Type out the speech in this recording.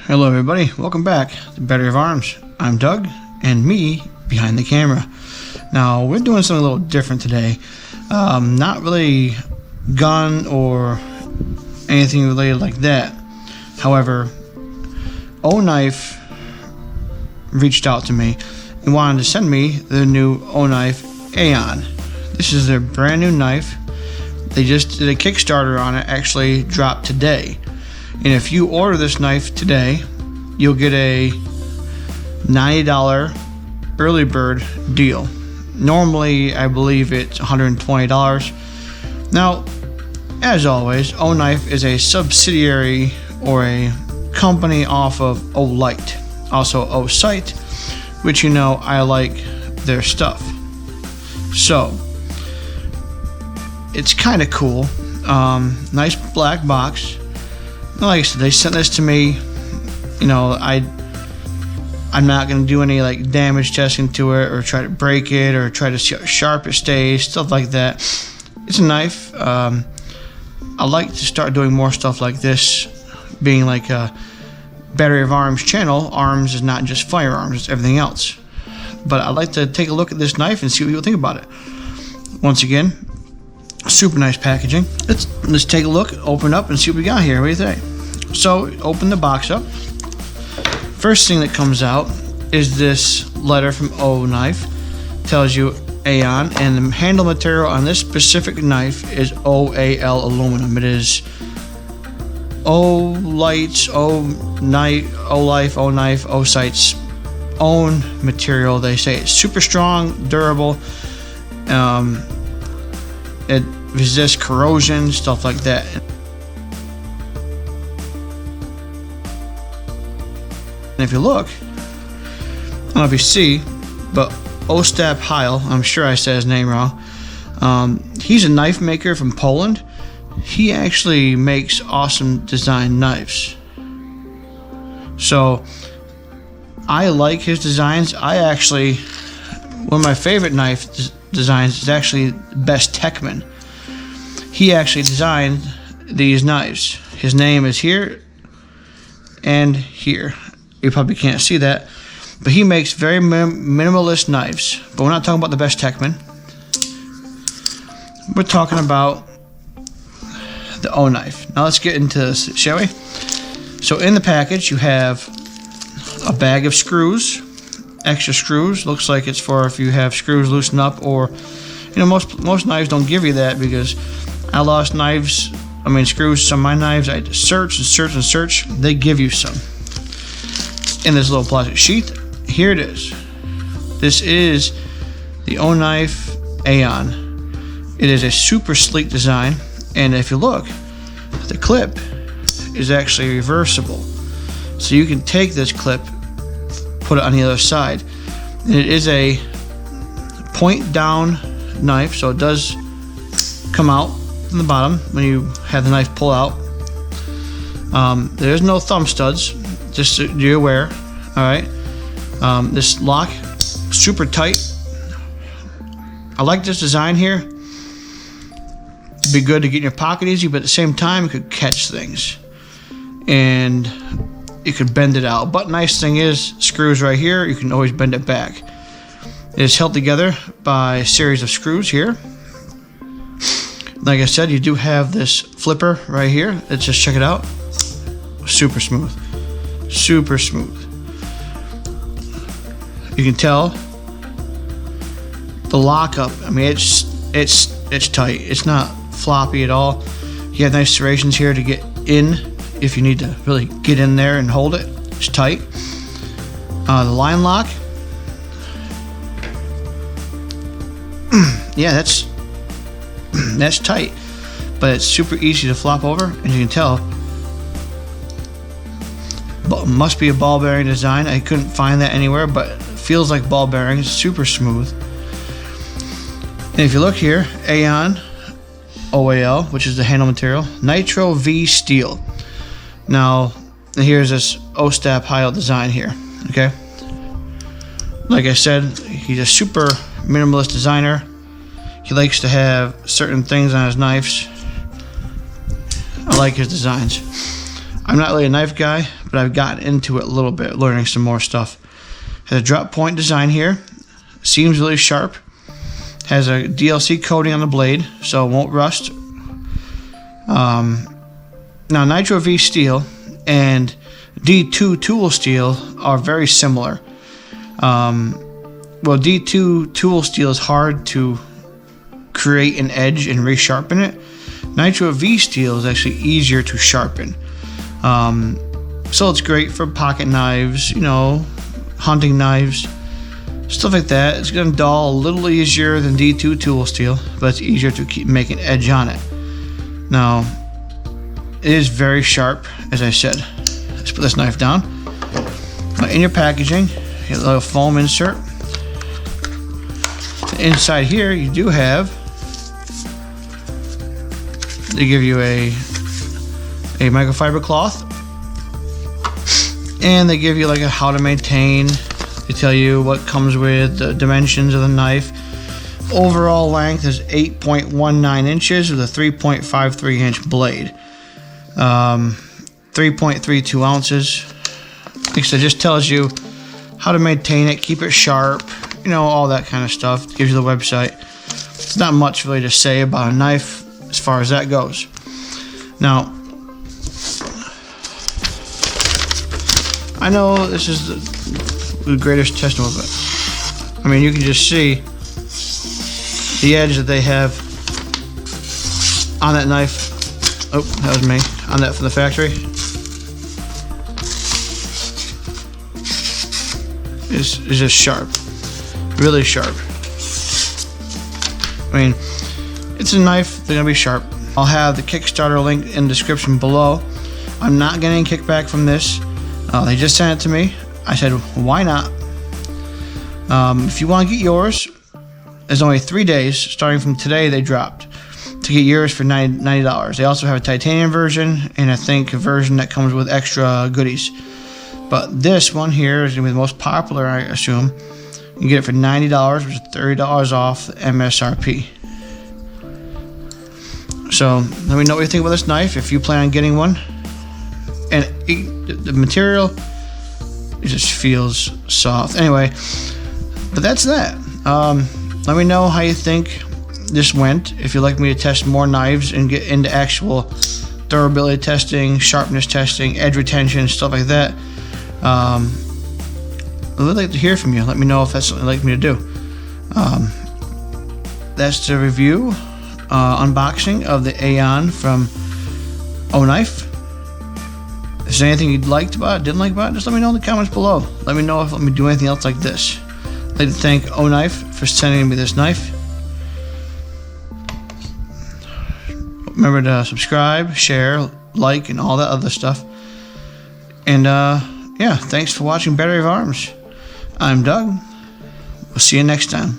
Hello everybody, welcome back to Battery of Arms. I'm Doug, and me behind the camera. Now we're doing something a little different today. Not really gun or anything related like that. However, Oknife reached out to me and wanted to send me the new Oknife AION. This is their brand new knife. They just did a Kickstarter on it, actually dropped today. And if you order this knife today, you'll get a $90 early bird deal. Normally, I believe it's $120. Now, as always, Oknife is a subsidiary or a company off of Olight, also Osight, which you know I like their stuff. So, it's kind of cool. Nice black box. Like I said, they sent this to me. You know, I'm not going to do any like damage testing to it or try to break it or try to see how sharp it stays, stuff like that. It's a knife. I like to start doing more stuff like this, being like a Battery of Arms channel. Arms is not just firearms, it's everything else. But I'd like to take a look at this knife and see what people think about it. Once again, super nice packaging. Let's take a look, open up, and see what we got here. What do you think? So, open the box up. First thing that comes out is this letter from Oknife. Tells you AION, and the handle material on this specific knife is OAL aluminum. It is Olight's, Oknife, Osight's own material. They say it's super strong, durable. It resists corrosion, stuff like that. And if you look, I don't know if you see, but Oknife AION, I'm sure I said his name wrong. He's a knife maker from Poland. He actually makes awesome design knives. So I like his designs. One of my favorite knife designs is actually Best Techman. He actually designed these knives. His name is here and here. You probably can't see that, but he makes very minimalist knives. But we're not talking about the Best Techman. We're talking about the Oknife. Now let's get into this, shall we? So in the package you have a bag of screws, extra screws. Looks like it's for if you have screws loosen up, or you know, most knives don't give you that, because I lost screws, some of my knives. I had to search and search and search. They give you some in this little plastic sheath. Here it is. This is the Oknife AION. It is a super sleek design, and if you look, the clip is actually reversible. So you can take this clip, put it on the other side, and it is a point down knife, so it does come out from the bottom when you have the knife pull out. There's no thumb studs, just so you're aware. Alright, this lock, super tight. I like this design here. It'd be good to get in your pocket easy, but at the same time, it could catch things and you could bend it out. But nice thing is, screws right here, you can always bend it back. It is held together by a series of screws here. Like I said, you do have this flipper right here. Let's just check it out. Super smooth. Super smooth. You can tell the lockup. I mean, it's tight. It's not floppy at all. You have nice serrations here to get in if you need to really get in there and hold it. It's tight. The line lock. Yeah, that's tight, but it's super easy to flop over, and you can tell. But must be a ball bearing design. I couldn't find that anywhere, but it feels like ball bearing. It's super smooth. And if you look here, AION OAL, which is the handle material, Nitro V steel. Now here's this Oknife AION design here. Okay, like I said, he's a super minimalist designer. He likes to have certain things on his knives. I like his designs. I'm not really a knife guy, but I've gotten into it a little bit, learning some more stuff. Has a drop point design here. Seems really sharp. Has a DLC coating on the blade, so it won't rust. Now, Nitro V steel and D2 tool steel are very similar. Well, D2 tool steel is hard to create an edge and resharpen it. Nitro V steel is actually easier to sharpen. So it's great for pocket knives, you know, hunting knives, stuff like that. It's going to dull a little easier than D2 tool steel, but it's easier to keep making edge on it. Now, it is very sharp, as I said. Let's put this knife down. Now, in your packaging, you get a little foam insert. Inside here, you do have, they give you a microfiber cloth, and they give you like a how to maintain. They tell you what comes with the dimensions of the knife. Overall length is 8.19 inches with a 3.53 inch blade. 3.32 ounces. Like I said, it just tells you how to maintain it, keep it sharp, you know, all that kind of stuff. It gives you the website. It's not much really to say about a knife as far as that goes. Now, I know this is the greatest testimony, but I mean, you can just see the edge that they have on that knife. Oh, that was me. On that from the factory. Is just sharp. Really sharp. I mean, it's a knife, they're gonna be sharp. I'll have the Kickstarter link in the description below. I'm not getting a kickback from this. They just sent it to me. I said, why not? If you want to get yours, there's only 3 days, starting from today they dropped, to get yours for $90. They also have a titanium version, and I think a version that comes with extra goodies. But this one here is going to be the most popular, I assume. You can get it for $90, which is $30 off the MSRP. So let me know what you think about this knife, if you plan on getting one. And the material, it just feels soft. Anyway, but that's that. Let me know how you think this went. If you'd like me to test more knives and get into actual durability testing, sharpness testing, edge retention, stuff like that. I would like to hear from you. Let me know if that's something you'd like me to do. That's the review, unboxing of the AION from Oknife. If there's anything you liked about it, didn't like about it, just let me know in the comments below. Let me know if let me do anything else like this. I'd like to thank Oknife for sending me this knife. Remember to subscribe, share, like, and all that other stuff. And yeah, thanks for watching Battery of Arms. I'm Doug. We'll see you next time.